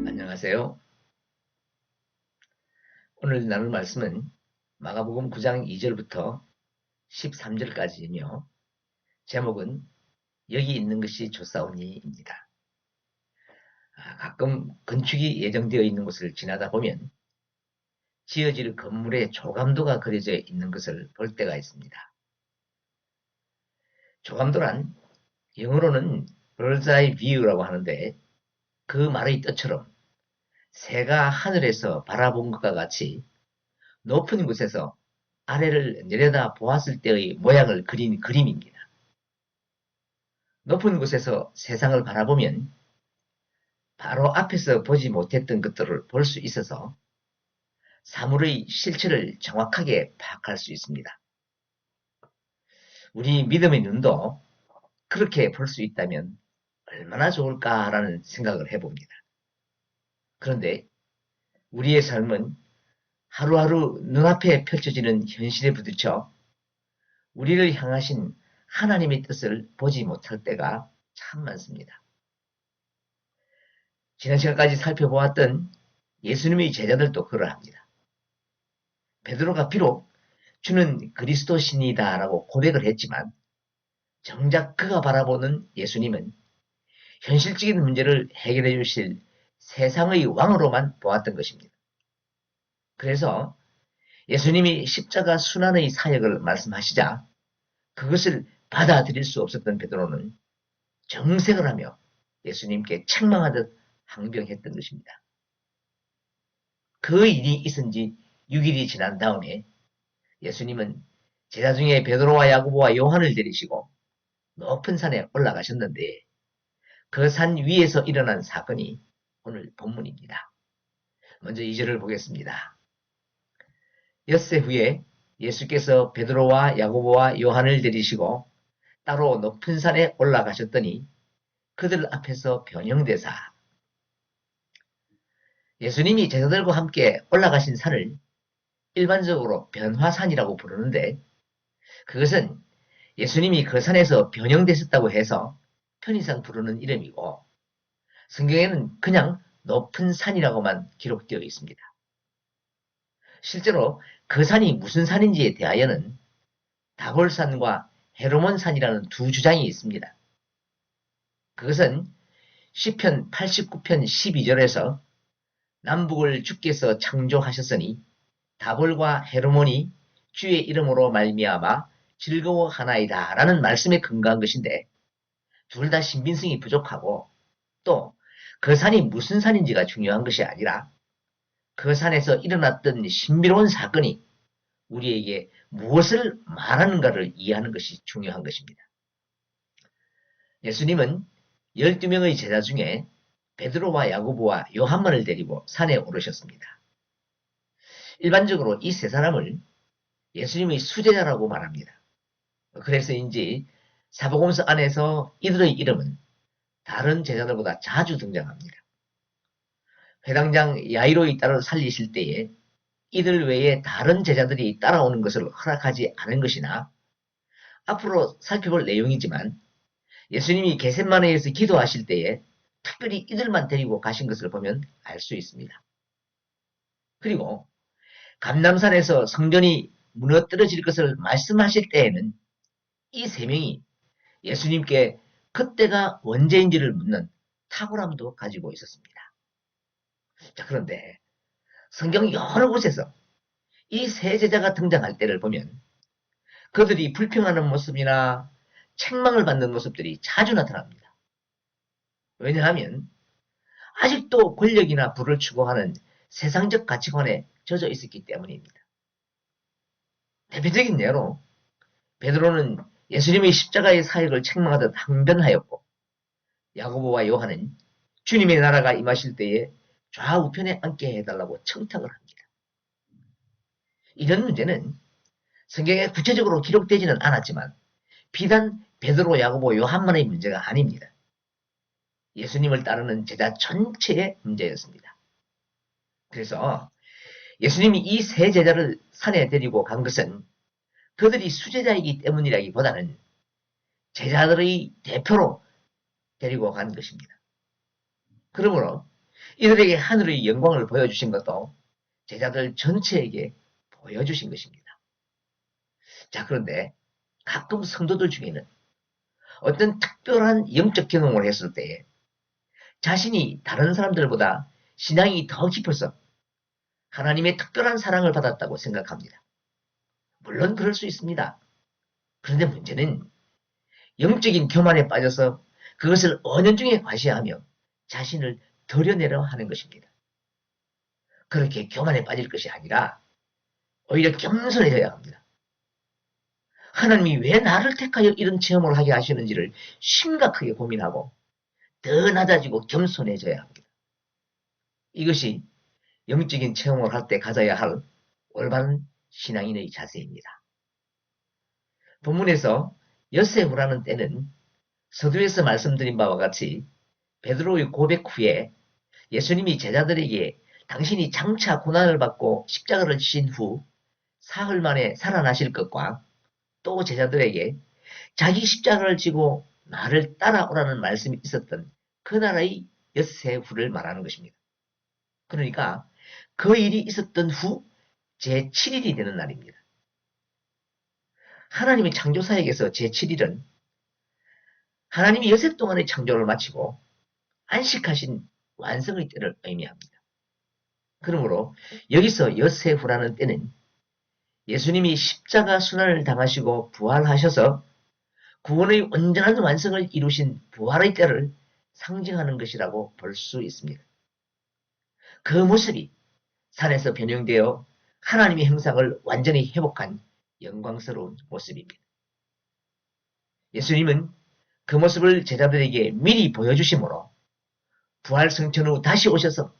안녕하세요. 오늘 나눌 말씀은 마가복음 9장 2절부터 13절까지이며 제목은 여기 있는 것이 좋사오니입니다. 가끔 건축이 예정되어 있는 곳을 지나다 보면 지어질 건물의 조감도가 그려져 있는 것을 볼 때가 있습니다. 조감도란 영어로는 bird's eye view라고 하는데 그 말의 뜻처럼 새가 하늘에서 바라본 것과 같이 높은 곳에서 아래를 내려다 보았을 때의 모양을 그린 그림입니다. 높은 곳에서 세상을 바라보면 바로 앞에서 보지 못했던 것들을 볼 수 있어서 사물의 실체를 정확하게 파악할 수 있습니다. 우리 믿음의 눈도 그렇게 볼 수 있다면 얼마나 좋을까라는 생각을 해봅니다. 그런데 우리의 삶은 하루하루 눈앞에 펼쳐지는 현실에 부딪혀 우리를 향하신 하나님의 뜻을 보지 못할 때가 참 많습니다. 지난 시간까지 살펴보았던 예수님의 제자들도 그러합니다. 베드로가 비록 주는 그리스도신이다 라고 고백을 했지만 정작 그가 바라보는 예수님은 현실적인 문제를 해결해 주실 세상의 왕으로만 보았던 것입니다. 그래서 예수님이 십자가 순환의 사역을 말씀하시자 그것을 받아들일 수 없었던 베드로는 정색을 하며 예수님께 책망하듯 항변했던 것입니다. 그 일이 있은 지 6일이 지난 다음에 예수님은 제자 중에 베드로와 야고보와 요한을 데리시고 높은 산에 올라가셨는데 그 산 위에서 일어난 사건이 오늘 본문입니다. 먼저 2절을 보겠습니다. 엿새 후에 예수께서 베드로와 야고보와 요한을 데리시고 따로 높은 산에 올라가셨더니 그들 앞에서 변형되사 예수님이 제자들과 함께 올라가신 산을 일반적으로 변화산이라고 부르는데 그것은 예수님이 그 산에서 변형되셨다고 해서 편의상 부르는 이름이고 성경에는 그냥 높은 산이라고만 기록되어 있습니다. 실제로 그 산이 무슨 산인지에 대하여는 다볼산과 헤르몬산이라는 두 주장이 있습니다. 그것은 시편 89편 12절에서 남북을 주께서 창조하셨으니 다볼과 헤르몬이 주의 이름으로 말미암아 즐거워하나이다 라는 말씀에 근거한 것인데 둘 다 신빙성이 부족하고 또 그 산이 무슨 산인지가 중요한 것이 아니라 그 산에서 일어났던 신비로운 사건이 우리에게 무엇을 말하는가를 이해하는 것이 중요한 것입니다. 예수님은 12명의 제자 중에 베드로와 야고보와 요한만을 데리고 산에 오르셨습니다. 일반적으로 이 세 사람을 예수님의 수제자라고 말합니다. 그래서인지 사복음서 안에서 이들의 이름은 다른 제자들보다 자주 등장합니다. 회당장 야이로의 딸을 살리실 때에 이들 외에 다른 제자들이 따라오는 것을 허락하지 않은 것이나 앞으로 살펴볼 내용이지만 예수님이 겟셋마네에서 기도하실 때에 특별히 이들만 데리고 가신 것을 보면 알 수 있습니다. 그리고 감람산에서 성전이 무너뜨려질 것을 말씀하실 때에는 이 세 명이 예수님께 그때가 언제인지를 묻는 탁월함도 가지고 있었습니다. 자, 그런데 성경 여러 곳에서 이 세 제자가 등장할 때를 보면 그들이 불평하는 모습이나 책망을 받는 모습들이 자주 나타납니다. 왜냐하면 아직도 권력이나 부를 추구하는 세상적 가치관에 젖어 있었기 때문입니다. 대표적인 예로 베드로는 예수님의 십자가의 사역을 책망하듯 항변하였고 야고보와 요한은 주님의 나라가 임하실 때에 좌우편에 앉게 해달라고 청탁을 합니다. 이런 문제는 성경에 구체적으로 기록되지는 않았지만 비단 베드로, 야고보, 요한만의 문제가 아닙니다. 예수님을 따르는 제자 전체의 문제였습니다. 그래서 예수님이 이 세 제자를 산에 데리고 간 것은 그들이 수제자이기 때문이라기보다는 제자들의 대표로 데리고 간 것입니다. 그러므로 이들에게 하늘의 영광을 보여주신 것도 제자들 전체에게 보여주신 것입니다. 자, 그런데 가끔 성도들 중에는 어떤 특별한 영적 경험을 했을 때에 자신이 다른 사람들보다 신앙이 더 깊어서 하나님의 특별한 사랑을 받았다고 생각합니다. 물론 그럴 수 있습니다. 그런데 문제는 영적인 교만에 빠져서 그것을 은연중에 과시하며 자신을 드러내려 하는 것입니다. 그렇게 교만에 빠질 것이 아니라 오히려 겸손해져야 합니다. 하나님이 왜 나를 택하여 이런 체험을 하게 하시는지를 심각하게 고민하고 더 낮아지고 겸손해져야 합니다. 이것이 영적인 체험을 할 때 가져야 할 올바른 신앙인의 자세입니다. 본문에서 엿새후라는 때는 서두에서 말씀드린 바와 같이 베드로의 고백 후에 예수님이 제자들에게 당신이 장차 고난을 받고 십자가를 지신 후 사흘 만에 살아나실 것과 또 제자들에게 자기 십자가를 지고 나를 따라오라는 말씀이 있었던 그날의 엿새후를 말하는 것입니다. 그러니까 그 일이 있었던 후 제7일이 되는 날입니다. 하나님의 창조사역에서 제7일은 하나님이 여세 동안의 창조를 마치고 안식하신 완성의 때를 의미합니다. 그러므로 여기서 엿새후라는 때는 예수님이 십자가 순환을 당하시고 부활하셔서 구원의 온전한 완성을 이루신 부활의 때를 상징하는 것이라고 볼 수 있습니다. 그 모습이 산에서 변형되어 하나님의 형상을 완전히 회복한 영광스러운 모습입니다. 예수님은 그 모습을 제자들에게 미리 보여주심으로 부활 승천 후 다시 오셔서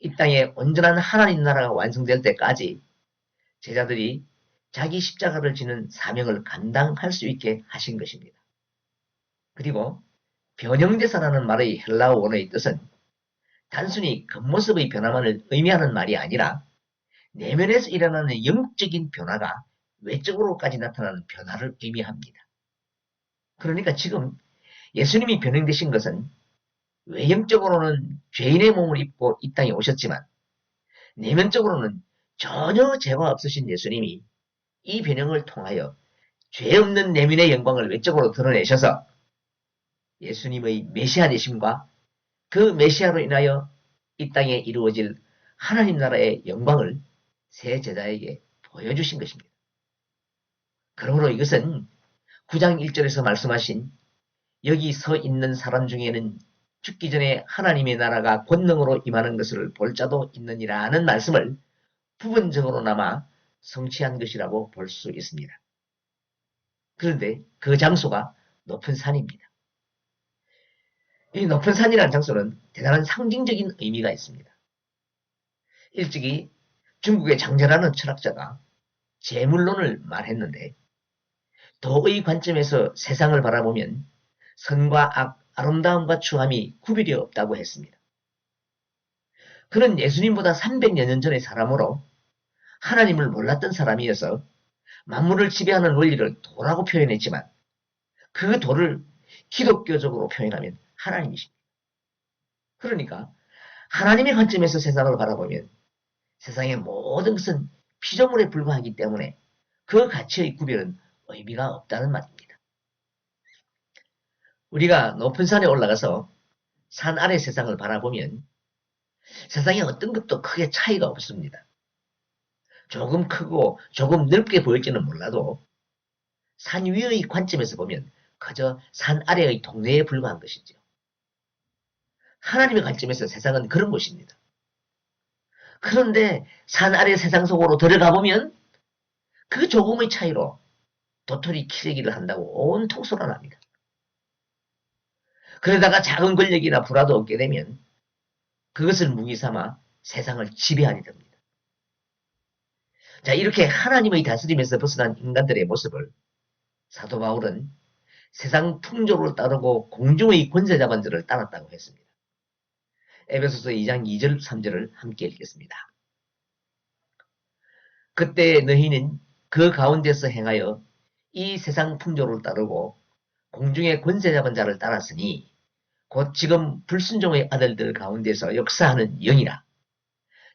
이 땅에 온전한 하나님 나라가 완성될 때까지 제자들이 자기 십자가를 지는 사명을 감당할 수 있게 하신 것입니다. 그리고 변형대사라는 말의 헬라어 원어의 뜻은 단순히 겉모습의 변화만을 의미하는 말이 아니라 내면에서 일어나는 영적인 변화가 외적으로까지 나타나는 변화를 의미합니다. 그러니까 지금 예수님이 변형되신 것은 외형적으로는 죄인의 몸을 입고 이 땅에 오셨지만 내면적으로는 전혀 죄가 없으신 예수님이 이 변형을 통하여 죄 없는 내면의 영광을 외적으로 드러내셔서 예수님의 메시아 되심과 그 메시아로 인하여 이 땅에 이루어질 하나님 나라의 영광을 새 제자에게 보여주신 것입니다. 그러므로 이것은 9장 1절에서 말씀하신 여기 서 있는 사람 중에는 죽기 전에 하나님의 나라가 권능으로 임하는 것을 볼 자도 있느니라는 말씀을 부분적으로나마 성취한 것이라고 볼 수 있습니다. 그런데 그 장소가 높은 산입니다. 이 높은 산이라는 장소는 대단한 상징적인 의미가 있습니다. 일찍이 중국의 장제라는 철학자가 재물론을 말했는데 도의 관점에서 세상을 바라보면 선과 악, 아름다움과 추함이 구별이 없다고 했습니다. 그는 예수님보다 300여 년 전의 사람으로 하나님을 몰랐던 사람이어서 만물을 지배하는 원리를 도라고 표현했지만 그 도를 기독교적으로 표현하면 하나님이십니다. 그러니까 하나님의 관점에서 세상을 바라보면 세상의 모든 것은 피조물에 불과하기 때문에 그 가치의 구별은 의미가 없다는 말입니다. 우리가 높은 산에 올라가서 산 아래 세상을 바라보면 세상에 어떤 것도 크게 차이가 없습니다. 조금 크고 조금 넓게 보일지는 몰라도 산 위의 관점에서 보면 그저 산 아래의 동네에 불과한 것이죠. 하나님의 관점에서 세상은 그런 곳입니다. 그런데 산 아래 세상 속으로 들어가 보면 그 조금의 차이로 도토리 키재기를 한다고 온통 쏟아납니다. 그러다가 작은 권력이나 부라도 얻게 되면 그것을 무기 삼아 세상을 지배하게 됩니다. 자, 이렇게 하나님의 다스림에서 벗어난 인간들의 모습을 사도 바울은 세상 풍조를 따르고 공중의 권세 자반들을 따랐다고 했습니다. 에베소서 2장 2절 3절을 함께 읽겠습니다. 그때 너희는 그 가운데서 행하여 이 세상 풍조를 따르고 공중의 권세 잡은 자를 따랐으니 곧 지금 불순종의 아들들 가운데서 역사하는 영이라.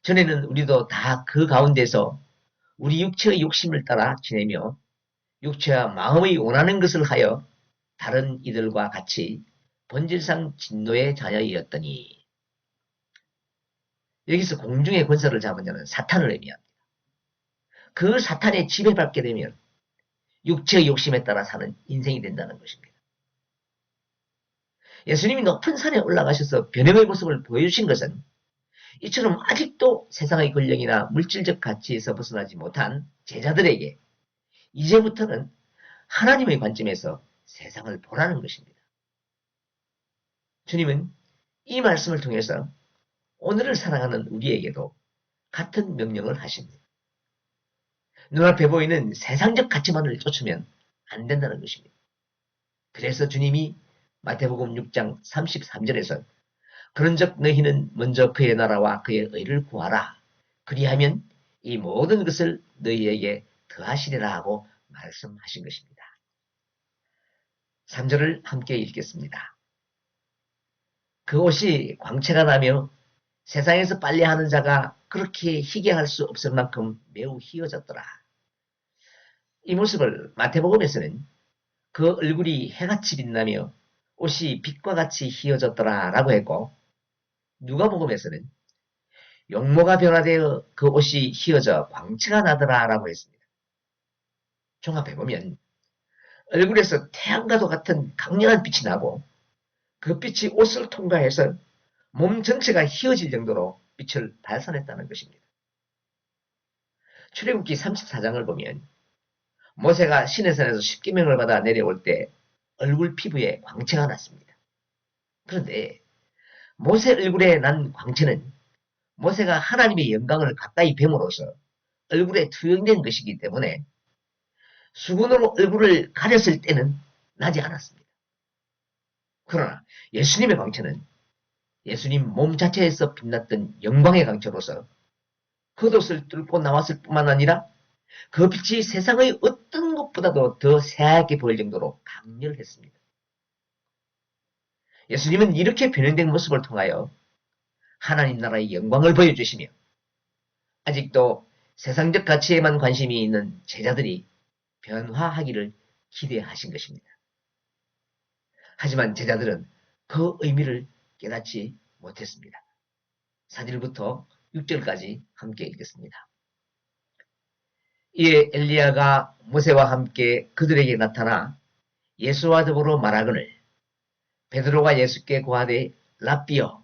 전에는 우리도 다 그 가운데서 우리 육체의 욕심을 따라 지내며 육체와 마음의 원하는 것을 하여 다른 이들과 같이 본질상 진노의 자녀이었더니. 여기서 공중의 권세를 잡은 자는 사탄을 의미합니다. 그 사탄의 지배받게 되면 육체의 욕심에 따라 사는 인생이 된다는 것입니다. 예수님이 높은 산에 올라가셔서 변형의 모습을 보여주신 것은 이처럼 아직도 세상의 권력이나 물질적 가치에서 벗어나지 못한 제자들에게 이제부터는 하나님의 관점에서 세상을 보라는 것입니다. 주님은 이 말씀을 통해서 오늘을 살아가는 우리에게도 같은 명령을 하십니다. 눈앞에 보이는 세상적 가치만을 쫓으면 안 된다는 것입니다. 그래서 주님이 마태복음 6장 33절에서 그런즉 너희는 먼저 그의 나라와 그의 의를 구하라. 그리하면 이 모든 것을 너희에게 더하시리라 하고 말씀하신 것입니다. 3절을 함께 읽겠습니다. 그 옷이 광채가 나며 세상에서 빨래하는 자가 그렇게 희게할 수 없을 만큼 매우 희어졌더라. 이 모습을 마태복음에서는 그 얼굴이 해같이 빛나며 옷이 빛과 같이 희어졌더라 라고 했고, 누가복음에서는 용모가 변화되어 그 옷이 희어져 광채가 나더라 라고 했습니다. 종합해보면 얼굴에서 태양과도 같은 강렬한 빛이 나고 그 빛이 옷을 통과해서 몸 전체가 희어질 정도로 빛을 발산했다는 것입니다. 출애굽기 34장을 보면 모세가 시내산에서 십계명을 받아 내려올 때 얼굴 피부에 광채가 났습니다. 그런데 모세 얼굴에 난 광채는 모세가 하나님의 영광을 가까이 뱀으로써 얼굴에 투영된 것이기 때문에 수건으로 얼굴을 가렸을 때는 나지 않았습니다. 그러나 예수님의 광채는 예수님 몸 자체에서 빛났던 영광의 광채로서 겉옷을 뚫고 나왔을 뿐만 아니라 그 빛이 세상의 어떤 것보다도 더 새하얗게 보일 정도로 강렬했습니다. 예수님은 이렇게 변형된 모습을 통하여 하나님 나라의 영광을 보여주시며 아직도 세상적 가치에만 관심이 있는 제자들이 변화하기를 기대하신 것입니다. 하지만 제자들은 그 의미를 깨닫지 못했습니다. 4절부터 6절까지 함께 읽겠습니다. 이에 엘리야가 모세와 함께 그들에게 나타나 예수와 더불어 말하거늘 베드로가 예수께 고하되 랍비여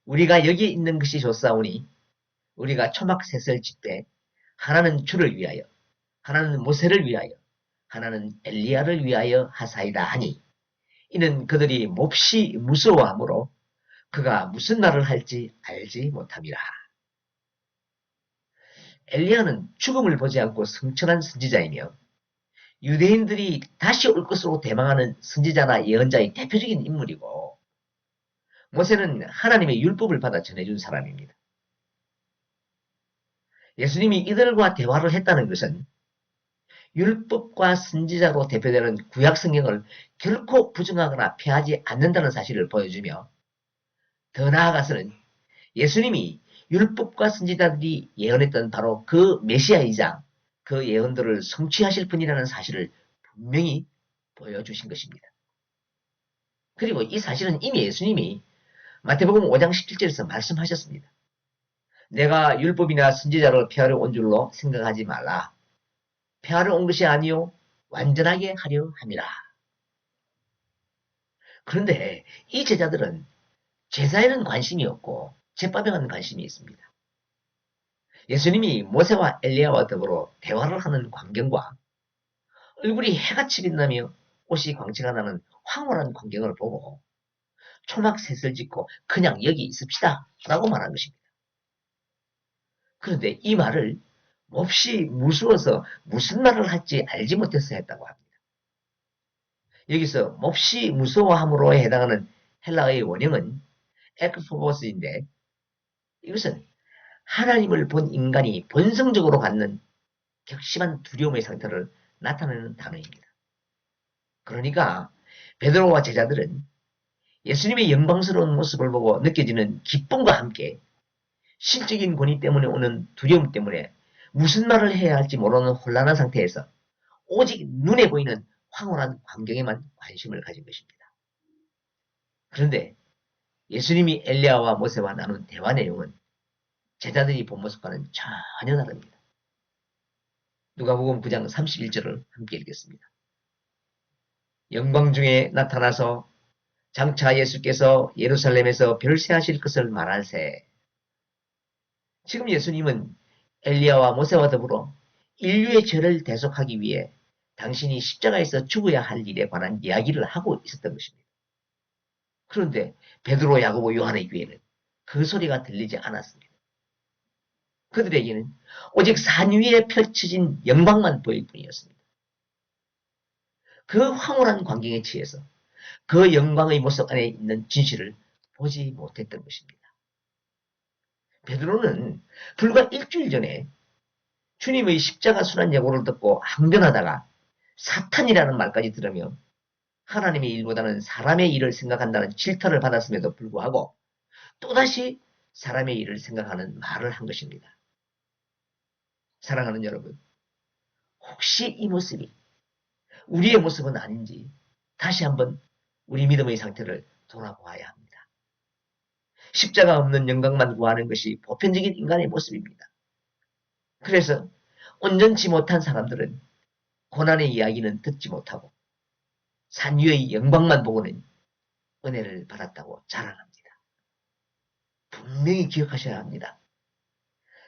우리가 여기 있는 것이 좋사오니 우리가 초막셋을 짓되 하나는 주를 위하여 하나는 모세를 위하여 하나는 엘리야를 위하여 하사이다 하니 이는 그들이 몹시 무서워하므로 그가 무슨 말을 할지 알지 못함이라. 엘리야는 죽음을 보지 않고 성천한 선지자이며 유대인들이 다시 올 것으로 대망하는 선지자나 예언자의 대표적인 인물이고 모세는 하나님의 율법을 받아 전해준 사람입니다. 예수님이 이들과 대화를 했다는 것은 율법과 선지자로 대표되는 구약 성경을 결코 부정하거나 폐하지 않는다는 사실을 보여주며 더 나아가서는 예수님이 율법과 선지자들이 예언했던 바로 그 메시아이자 그 예언들을 성취하실 분이라는 사실을 분명히 보여주신 것입니다. 그리고 이 사실은 이미 예수님이 마태복음 5장 17절에서 말씀하셨습니다. 내가 율법이나 선지자를 폐하러 온 줄로 생각하지 말라. 폐하러 온 것이 아니요 완전하게 하려 함이라. 그런데 이 제자들은 제사에는 관심이 없고 제밥에만 관심이 있습니다. 예수님이 모세와 엘리야와 더불어 대화를 하는 광경과 얼굴이 해같이 빛나며 옷이 광채가 나는 황홀한 광경을 보고 초막셋을 짓고 그냥 여기 있읍시다 라고 말한 것입니다. 그런데 이 말을 몹시 무서워서 무슨 말을 할지 알지 못해서 했다고 합니다. 여기서 몹시 무서워함으로 해당하는 헬라어의 원형은 엑스포버스인데 이것은 하나님을 본 인간이 본성적으로 갖는 격심한 두려움의 상태를 나타내는 단어입니다. 그러니까 베드로와 제자들은 예수님의 영광스러운 모습을 보고 느껴지는 기쁨과 함께 실적인 권위 때문에 오는 두려움 때문에 무슨 말을 해야 할지 모르는 혼란한 상태에서 오직 눈에 보이는 황홀한 광경에만 관심을 가진 것입니다. 그런데 예수님이 엘리야와 모세와 나눈 대화 내용은 제자들이 본 모습과는 전혀 다릅니다. 누가복음 9장 31절을 함께 읽겠습니다. 영광 중에 나타나서 장차 예수께서 예루살렘에서 별세하실 것을 말할세. 지금 예수님은 엘리야와 모세와 더불어 인류의 죄를 대속하기 위해 당신이 십자가에서 죽어야 할 일에 관한 이야기를 하고 있었던 것입니다. 그런데 베드로, 야고보, 요한의 귀에는 그 소리가 들리지 않았습니다. 그들에게는 오직 산 위에 펼쳐진 영광만 보일 뿐이었습니다. 그 황홀한 광경에 취해서 그 영광의 모습 안에 있는 진실을 보지 못했던 것입니다. 베드로는 불과 일주일 전에 주님의 십자가 순환 예고를 듣고 항변하다가 사탄이라는 말까지 들으며 하나님의 일보다는 사람의 일을 생각한다는 질타를 받았음에도 불구하고 또다시 사람의 일을 생각하는 말을 한 것입니다. 사랑하는 여러분, 혹시 이 모습이 우리의 모습은 아닌지 다시 한번 우리 믿음의 상태를 돌아보아야 합니다. 십자가 없는 영광만 구하는 것이 보편적인 인간의 모습입니다. 그래서 온전치 못한 사람들은 고난의 이야기는 듣지 못하고 산 위의 영광만 보고는 은혜를 받았다고 자랑합니다. 분명히 기억하셔야 합니다.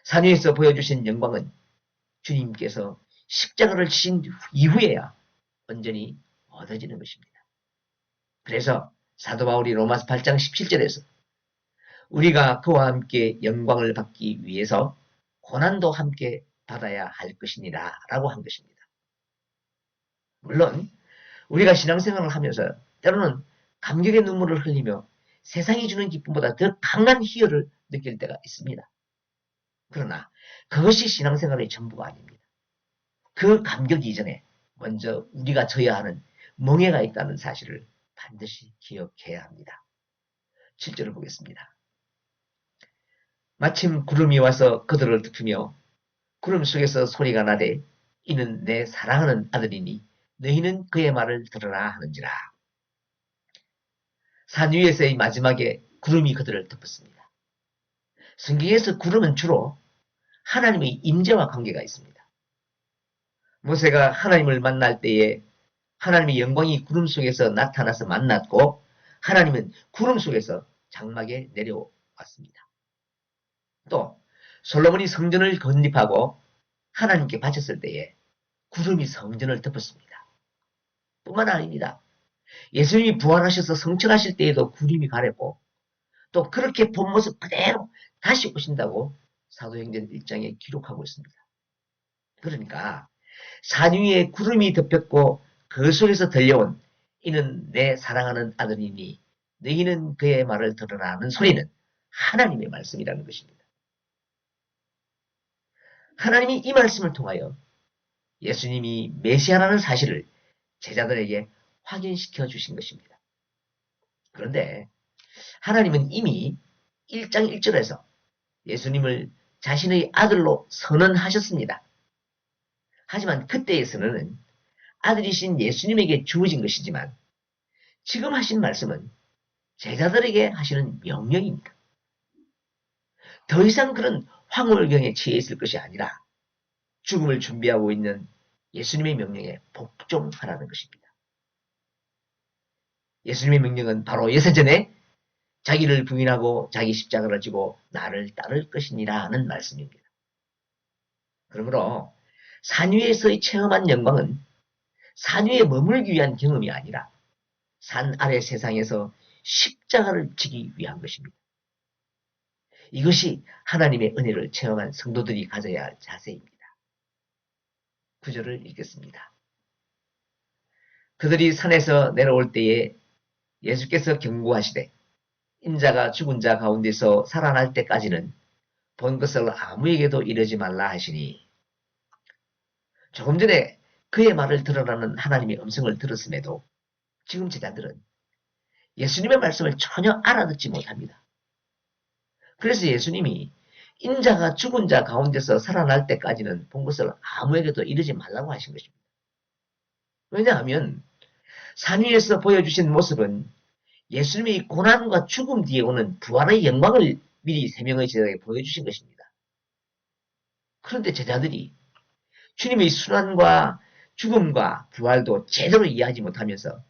산 위에서 보여주신 영광은 주님께서 십자가를 지신 이후에야 온전히 얻어지는 것입니다. 그래서 사도 바울이 로마서 8장 17절에서 우리가 그와 함께 영광을 받기 위해서 고난도 함께 받아야 할 것이니라 라고 한 것입니다. 물론 우리가 신앙생활을 하면서 때로는 감격의 눈물을 흘리며 세상이 주는 기쁨보다 더 강한 희열을 느낄 때가 있습니다. 그러나 그것이 신앙생활의 전부가 아닙니다. 그 감격 이전에 먼저 우리가 져야 하는 멍해가 있다는 사실을 반드시 기억해야 합니다. 7절을 보겠습니다. 마침 구름이 와서 그들을 덮으며 구름 속에서 소리가 나되 이는 내 사랑하는 아들이니 너희는 그의 말을 들으라 하는지라. 산 위에서의 마지막에 구름이 그들을 덮었습니다. 성경에서 구름은 주로 하나님의 임재와 관계가 있습니다. 모세가 하나님을 만날 때에 하나님의 영광이 구름 속에서 나타나서 만났고 하나님은 구름 속에서 장막에 내려왔습니다. 또 솔로몬이 성전을 건립하고 하나님께 바쳤을 때에 구름이 성전을 덮었습니다. 뿐만 아닙니다. 예수님이 부활하셔서 성천하실 때에도 구름이 가렸고 또 그렇게 본 모습 그대로 다시 오신다고 사도행전 1장에 기록하고 있습니다. 그러니까 산 위에 구름이 덮였고 그 속에서 들려온 이는 내 사랑하는 아들이니 너희는 그의 말을 들으라 하는 소리는 하나님의 말씀이라는 것입니다. 하나님이 이 말씀을 통하여 예수님이 메시아라는 사실을 제자들에게 확인시켜 주신 것입니다. 그런데 하나님은 이미 1장 1절에서 예수님을 자신의 아들로 선언하셨습니다. 하지만 그때의 선언은 아들이신 예수님에게 주어진 것이지만 지금 하신 말씀은 제자들에게 하시는 명령입니다. 더 이상 그런 황홀경에 취해 있을 것이 아니라 죽음을 준비하고 있는 예수님의 명령에 복종하라는 것입니다. 예수님의 명령은 바로 예세전에 자기를 부인하고 자기 십자가를 지고 나를 따를 것이니라 하는 말씀입니다. 그러므로 산 위에서의 체험한 영광은 산 위에 머물기 위한 경험이 아니라 산 아래 세상에서 십자가를 지기 위한 것입니다. 이것이 하나님의 은혜를 체험한 성도들이 가져야 할 자세입니다. 9절을 읽겠습니다. 그들이 산에서 내려올 때에 예수께서 경고하시되 인자가 죽은 자 가운데서 살아날 때까지는 본 것을 아무에게도 이르지 말라 하시니, 조금 전에 그의 말을 들으라는 하나님의 음성을 들었음에도 지금 제자들은 예수님의 말씀을 전혀 알아듣지 못합니다. 그래서 예수님이 인자가 죽은 자 가운데서 살아날 때까지는 본 것을 아무에게도 이르지 말라고 하신 것입니다. 왜냐하면 산 위에서 보여주신 모습은 예수님의 고난과 죽음 뒤에 오는 부활의 영광을 미리 세 명의 제자에게 보여주신 것입니다. 그런데 제자들이 주님의 순환과 죽음과 부활도 제대로 이해하지 못하면서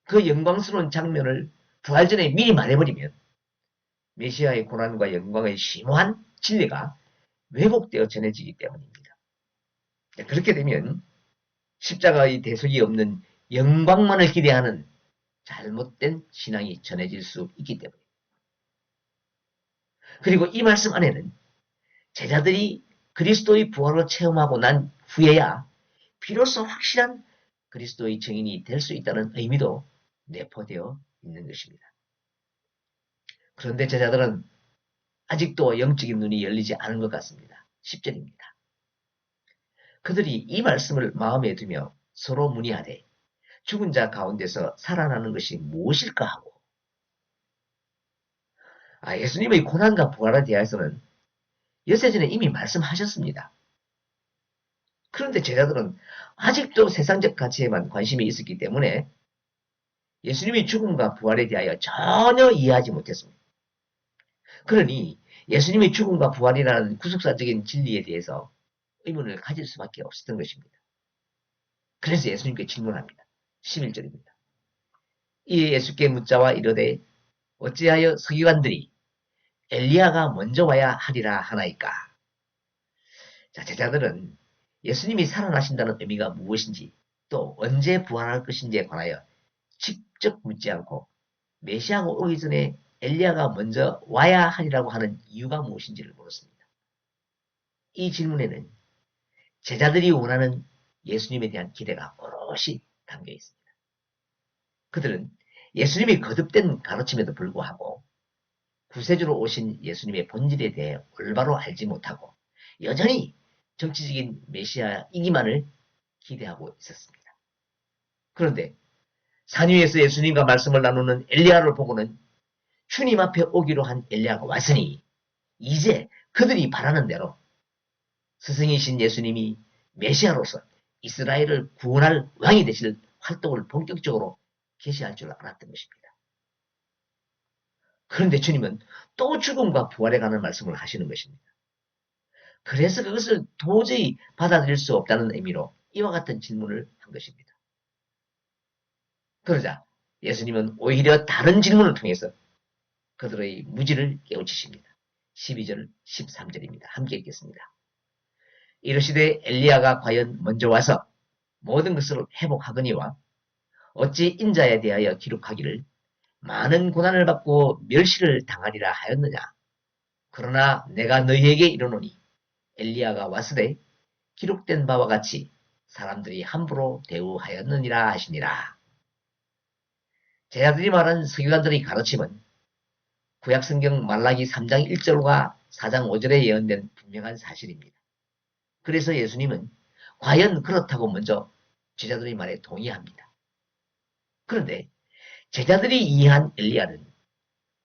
그 영광스러운 장면을 부활 전에 미리 말해버리면 메시아의 고난과 영광의 심오한 진리가 왜곡되어 전해지기 때문입니다. 그렇게 되면 십자가의 대속이 없는 영광만을 기대하는 잘못된 신앙이 전해질 수 있기 때문입니다. 그리고 이 말씀 안에는 제자들이 그리스도의 부활을 체험하고 난 후에야 비로소 확실한 그리스도의 증인이 될 수 있다는 의미도 내포되어 있는 것입니다. 그런데 제자들은 아직도 영적인 눈이 열리지 않은 것 같습니다. 10절입니다. 그들이 이 말씀을 마음에 두며 서로 문의하되 죽은 자 가운데서 살아나는 것이 무엇일까 하고, 예수님의 고난과 부활에 대해서는 여세전에 이미 말씀하셨습니다. 그런데 제자들은 아직도 세상적 가치에만 관심이 있었기 때문에 예수님의 죽음과 부활에 대하여 전혀 이해하지 못했습니다. 그러니 예수님의 죽음과 부활이라는 구속사적인 진리에 대해서 의문을 가질 수밖에 없었던 것입니다. 그래서 예수님께 질문합니다. 11절입니다. 이에 예수께 묻자와 이르되 어찌하여 서기관들이 엘리야가 먼저 와야 하리라 하나이까. 자, 제자들은 예수님이 살아나신다는 의미가 무엇인지 또 언제 부활할 것인지에 관하여 직접 묻지 않고 메시아가 오기 전에 엘리야가 먼저 와야 하리라고 하는 이유가 무엇인지를 물었습니다. 이 질문에는 제자들이 원하는 예수님에 대한 기대가 오롯이 담겨 있습니다. 그들은 예수님이 거듭된 가르침에도 불구하고 구세주로 오신 예수님의 본질에 대해 올바로 알지 못하고 여전히 정치적인 메시아이기만을 기대하고 있었습니다. 그런데 산 위에서 예수님과 말씀을 나누는 엘리야를 보고는 주님 앞에 오기로 한 엘리야가 왔으니 이제 그들이 바라는 대로 스승이신 예수님이 메시아로서 이스라엘을 구원할 왕이 되실 활동을 본격적으로 개시할 줄 알았던 것입니다. 그런데 주님은 또 죽음과 부활에 관한 말씀을 하시는 것입니다. 그래서 그것을 도저히 받아들일 수 없다는 의미로 이와 같은 질문을 한 것입니다. 그러자 예수님은 오히려 다른 질문을 통해서 그들의 무지를 깨우치십니다. 12절, 13절입니다. 함께 읽겠습니다. 이르시되 엘리야가 과연 먼저 와서 모든 것을 회복하거니와 어찌 인자에 대하여 기록하기를 많은 고난을 받고 멸시를 당하리라 하였느냐. 그러나 내가 너희에게 이르노니 엘리야가 왔으되 기록된 바와 같이 사람들이 함부로 대우하였느니라 하시니라. 제자들이 말한 서기관들의 가르침은 구약성경 말라기 3장 1절과 4장 5절에 예언된 분명한 사실입니다. 그래서 예수님은 과연 그렇다고 먼저 제자들의 말에 동의합니다. 그런데 제자들이 이해한 엘리야는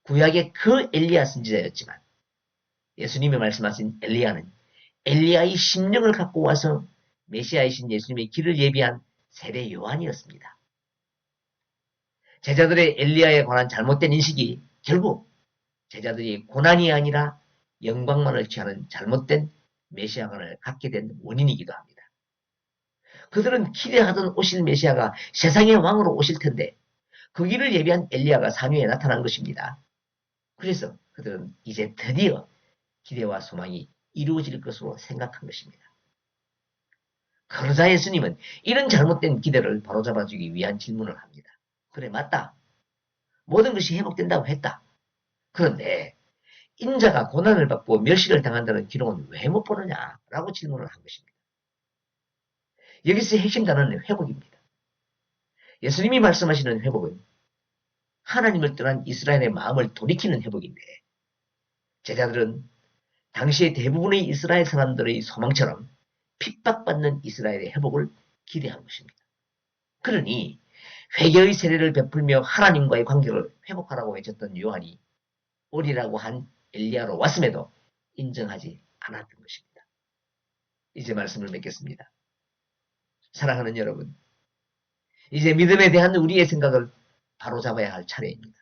구약의 그 엘리야 선지자였지만 예수님이 말씀하신 엘리야는 엘리야의 심령을 갖고 와서 메시아이신 예수님의 길을 예비한 세례 요한이었습니다. 제자들의 엘리야에 관한 잘못된 인식이 결국 제자들이 고난이 아니라 영광만을 취하는 잘못된 메시아관을 갖게 된 원인이기도 합니다. 그들은 기대하던 오실 메시아가 세상의 왕으로 오실 텐데 그 길을 예비한 엘리야가 산 위에 나타난 것입니다. 그래서 그들은 이제 드디어 기대와 소망이 이루어질 것으로 생각한 것입니다. 그러자 예수님은 이런 잘못된 기대를 바로잡아주기 위한 질문을 합니다. 그래, 맞다. 모든 것이 회복된다고 했다. 그런데 인자가 고난을 받고 멸시를 당한다는 기록은 왜 못 보느냐? 라고 질문을 한 것입니다. 여기서 핵심 단어는 회복입니다. 예수님이 말씀하시는 회복은 하나님을 떠난 이스라엘의 마음을 돌이키는 회복인데 제자들은 당시의 대부분의 이스라엘 사람들의 소망처럼 핍박받는 이스라엘의 회복을 기대한 것입니다. 그러니 회개의 세례를 베풀며 하나님과의 관계를 회복하라고 외쳤던 요한이 오리라고 한 엘리야로 왔음에도 인정하지 않았던 것입니다. 이제 말씀을 맺겠습니다. 사랑하는 여러분, 이제 믿음에 대한 우리의 생각을 바로잡아야 할 차례입니다.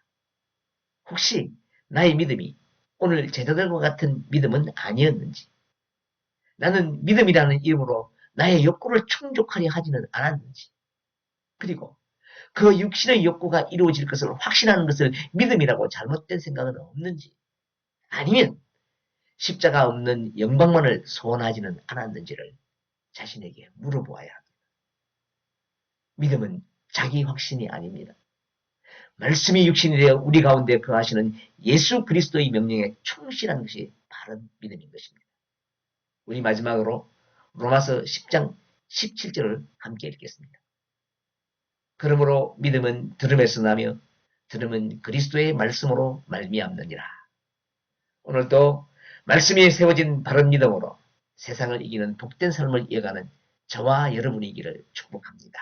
혹시 나의 믿음이 오늘 제자들과 같은 믿음은 아니었는지, 나는 믿음이라는 이름으로 나의 욕구를 충족하려 하지는 않았는지, 그리고 그 육신의 욕구가 이루어질 것을 확신하는 것을 믿음이라고 잘못된 생각은 없는지, 아니면 십자가 없는 영광만을 소원하지는 않았는지를 자신에게 물어보아야 합니다. 믿음은 자기 확신이 아닙니다. 말씀이 육신이 되어 우리 가운데 거하시는 예수 그리스도의 명령에 충실한 것이 바른 믿음인 것입니다. 우리 마지막으로 로마서 10장 17절을 함께 읽겠습니다. 그러므로 믿음은 들음에서 나며 들음은 그리스도의 말씀으로 말미암느니라. 오늘도 말씀이 세워진 바른 믿음으로 세상을 이기는 복된 삶을 이어가는 저와 여러분이기를 축복합니다.